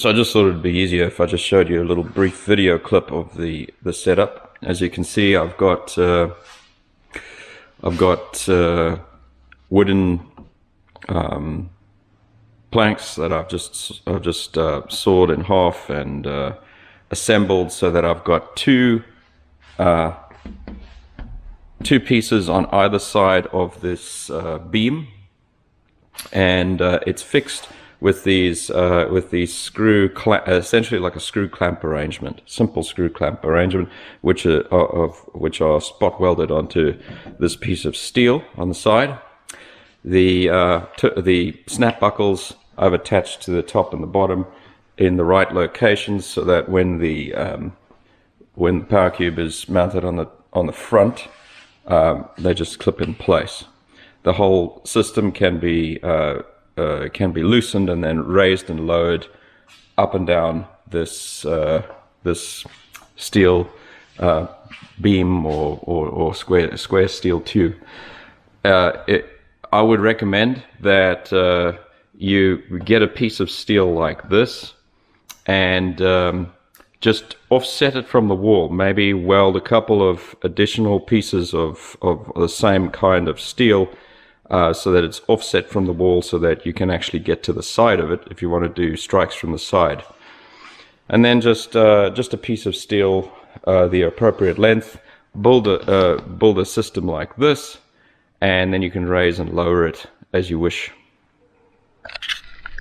So I just thought it'd be easier if I just showed you a little brief video clip of the setup. As you can see, I've got wooden planks that I've just sawed in half and assembled so that I've got two pieces on either side of this beam, and it's fixed with these screw essentially like a screw clamp arrangement, simple screw clamp arrangement, which are spot welded onto this piece of steel on the side. The snap buckles I've attached to the top and the bottom in the right locations, so that when the PowerKube is mounted on the front, they just clip in place. The whole system can be loosened and then raised and lowered up and down this this steel beam or square steel tube. I would recommend that you get a piece of steel like this and just offset it from the wall. Maybe weld a couple of additional pieces of the same kind of steel so that it's offset from the wall, so that you can actually get to the side of it if you want to do strikes from the side. And then just a piece of steel, the appropriate length, build a system like this, and then you can raise and lower it as you wish.